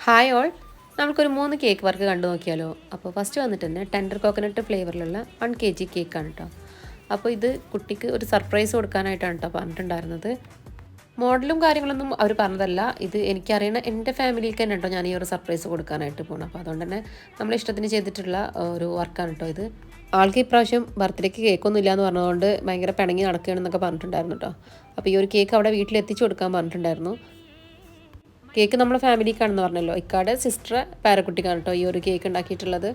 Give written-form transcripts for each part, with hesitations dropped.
Hi all, നമുക്കൊരു 3 cake work കണ്ടു നോക്കിയാലോ. അപ്പോൾ ഫസ്റ്റ് വന്നിട്ട് തന്നെ ടെൻഡർ കോക്കനട്ട് ഫ്ലേവറിലുള്ള 1 kg കേക്കാണ് കേട്ടോ. അപ്പോൾ ഇത് കുട്ടിക്ക് ഒരു സർപ്രൈസ് കൊടുക്കാനായിട്ടാണ് കേട്ടോ പറഞ്ഞിട്ടുണ്ടായിരുന്നത്. മോഡലും കാര്യങ്ങളൊന്നും അവർ പറഞ്ഞതല്ല, ഇത് എനിക്കറിയണ എൻ്റെ ഫാമിലിക്ക് തന്നെ കേട്ടോ ഞാൻ ഈ ഒരു സർപ്രൈസ് കൊടുക്കാനായിട്ട് പോകണം. അപ്പോൾ അതുകൊണ്ട് തന്നെ നമ്മൾ ഇഷ്ടത്തിന് ചെയ്തിട്ടുള്ള ഒരു വർക്കാണ് കേട്ടോ ഇത്. ആൾക്ക് ഇപ്രാവശ്യം ബർത്ത്ഡേക്ക് കേക്കൊന്നും ഇല്ലയെന്ന് പറഞ്ഞതുകൊണ്ട് ഭയങ്കര പിണങ്ങി നടക്കുകയാണെന്നൊക്കെ പറഞ്ഞിട്ടുണ്ടായിരുന്നു കേട്ടോ. അപ്പോൾ ഈ ഒരു കേക്ക് അവിടെ വീട്ടിൽ എത്തിച്ചു കൊടുക്കാൻ പറഞ്ഞിട്ടുണ്ടായിരുന്നു. കേക്ക് നമ്മളെ ഫാമിലിക്കാണെന്ന് പറഞ്ഞല്ലോ. ഇക്കാടെ സിസ്റ്റർ പേരക്കുട്ടിക്കാണ് കേട്ടോ ഈ ഒരു കേക്ക് ഉണ്ടാക്കിയിട്ടുള്ളത്.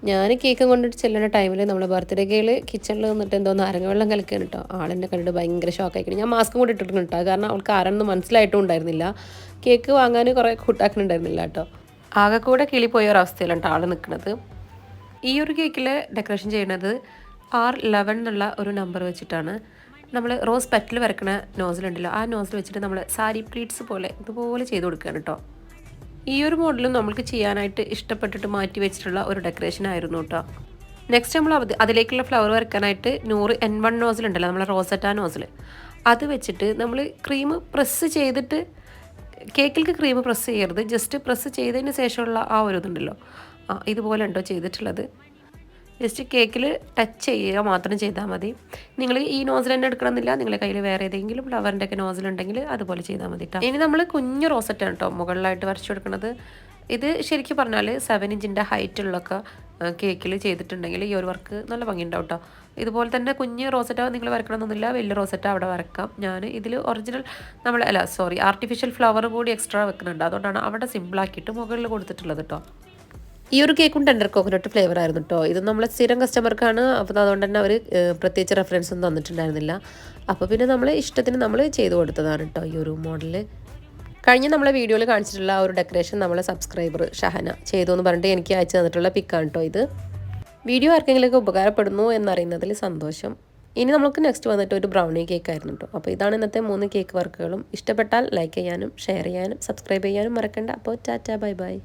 ഞാൻ കേക്ക് കൊണ്ടിട്ട് ചെല്ലുന്ന ടൈമിൽ നമ്മൾ ബർത്ത്ഡേ കേള് കിച്ചണിൽ നിന്നിട്ട് എന്തോ നാരങ്ങ വെള്ളം കലക്കുകയാണ് കേട്ടോ. ആളെന്നെ കണ്ടിട്ട് ഭയങ്കര ഷോക്കായിക്കണം. ഞാൻ മാസ്കും കൂടി ഇട്ടിട്ടുണ്ട് കേട്ടോ, കാരണം അവൾക്ക് ആരെന്നും മനസ്സിലായിട്ടും ഉണ്ടായിരുന്നില്ല. കേക്ക് വാങ്ങാൻ കുറേ കൂട്ടാക്കുന്നുണ്ടായിരുന്നില്ല കേട്ടോ. ആകെ കൂടെ കിളിപ്പോയ ഒരവസ്ഥയിലാണ് ആൾ നിൽക്കുന്നത്. ഈ ഒരു കേക്കിൽ ഡെക്കറേഷൻ ചെയ്യുന്നത് R11 എന്നുള്ള ഒരു നമ്പർ വെച്ചിട്ടാണ്. നമ്മൾ റോസ് പെറ്റൽ വരക്കണ നോസിലുണ്ടല്ലോ, ആ നോസിൽ വെച്ചിട്ട് നമ്മൾ സാരി പ്ലീറ്റ്സ് പോലെ ഇതുപോലെ ചെയ്ത് കൊടുക്കുകയാണ് കേട്ടോ. ഈ ഒരു മോഡലും നമ്മൾക്ക് ചെയ്യാനായിട്ട് ഇഷ്ടപ്പെട്ടിട്ട് മാറ്റി വെച്ചിട്ടുള്ള ഒരു ഡെക്കറേഷൻ ആയിരുന്നു കേട്ടോ. നെക്സ്റ്റ് നമ്മൾ അതിലേക്കുള്ള ഫ്ലവർ വരക്കാനായിട്ട് 100 N1 നോസിലുണ്ടല്ലോ, നമ്മളെ റോസറ്റ നോസിൽ, അത് വെച്ചിട്ട് നമ്മൾ ക്രീം പ്രസ് ചെയ്തിട്ട്, കേക്കിലേക്ക് ക്രീം പ്രസ് ചെയ്യരുത്, ജസ്റ്റ് പ്രസ് ചെയ്തതിന് ശേഷമുള്ള ആ ഒരു ഇതുണ്ടല്ലോ, ഇതുപോലെ ഉണ്ടോ ചെയ്തിട്ടുള്ളത്. ജസ്റ്റ് കേക്കിൽ ടച്ച് ചെയ്യുക മാത്രം ചെയ്താൽ മതി. നിങ്ങൾ ഈ നോസിൽ തന്നെ എടുക്കണമെന്നില്ല, നിങ്ങളുടെ കയ്യിൽ വേറെ ഏതെങ്കിലും ഫ്ലവറിൻ്റെ ഒക്കെ നോസിലുണ്ടെങ്കിൽ അതുപോലെ ചെയ്താൽ മതി കേട്ടോ. ഇനി നമ്മൾ കുഞ്ഞു റോസറ്റാണ് കേട്ടോ മുകളിലായിട്ട് വരച്ചു കൊടുക്കുന്നത്. ഇത് ശരിക്കും പറഞ്ഞാൽ 7 ഇഞ്ചിൻ്റെ ഹൈറ്റുള്ളൊക്കെ കേക്കിൽ ചെയ്തിട്ടുണ്ടെങ്കിൽ ഈ ഒരു വർക്ക് നല്ല ഭംഗിയുണ്ടാവും കേട്ടോ. ഇതുപോലെ തന്നെ കുഞ്ഞ് റോസറ്റ നിങ്ങൾ വരക്കണമെന്നൊന്നുമില്ല, വലിയ റോസറ്റ അവിടെ വരക്കാം. ഞാൻ ഇതിൽ ഒറിജിനൽ ആർട്ടിഫിഷ്യൽ ഫ്ലവർ കൂടി എക്സ്ട്രാ വെക്കുന്നുണ്ട്, അതുകൊണ്ടാണ് അവിടെ സിമ്പിളാക്കിയിട്ട് മുകളിൽ കൊടുത്തിട്ടുള്ളത് കേട്ടോ. ഈ ഒരു കേക്കും ടെൻഡർ കോക്കനട്ട് ഫ്ലേവർ ആയിരുന്നു കേട്ടോ. ഇത് നമ്മളെ സ്ഥിരം കസ്റ്റമർക്കാണ്, അപ്പോൾ അതുകൊണ്ട് തന്നെ അവർ പ്രത്യേകിച്ച് റെഫറൻസ് ഒന്നും തന്നിട്ടുണ്ടായിരുന്നില്ല. അപ്പോൾ പിന്നെ നമ്മൾ ഇഷ്ടത്തിന് നമ്മൾ ചെയ്ത് കൊടുത്തതാണ് കേട്ടോ ഈ ഒരു മോഡൽ. കഴിഞ്ഞ നമ്മളെ വീഡിയോയിൽ കാണിച്ചിട്ടുള്ള ആ ഒരു ഡെക്കറേഷൻ നമ്മളെ സബ്സ്ക്രൈബർ ഷഹന ചെയ്തു എന്ന് പറഞ്ഞിട്ട് എനിക്ക് അയച്ചു തന്നിട്ടുള്ള പിക്കാണ് കേട്ടോ ഇത്. വീഡിയോ ആർക്കെങ്കിലുമൊക്കെ ഉപകാരപ്പെടുന്നു എന്നറിയുന്നതിൽ സന്തോഷം. ഇനി നമുക്ക് നെക്സ്റ്റ് വന്നിട്ട് ഒരു ബ്രൗണി കേക്ക് ആയിരുന്നു കേട്ടോ. അപ്പോൾ ഇതാണ് ഇന്നത്തെ 3 കേക്ക് വർക്കുകളും. ഇഷ്ടപ്പെട്ടാൽ ലൈക്ക് ചെയ്യാനും ഷെയർ ചെയ്യാനും സബ്സ്ക്രൈബ് ചെയ്യാനും മറക്കണ്ട. അപ്പോൾ ടാറ്റ ബൈ ബൈ.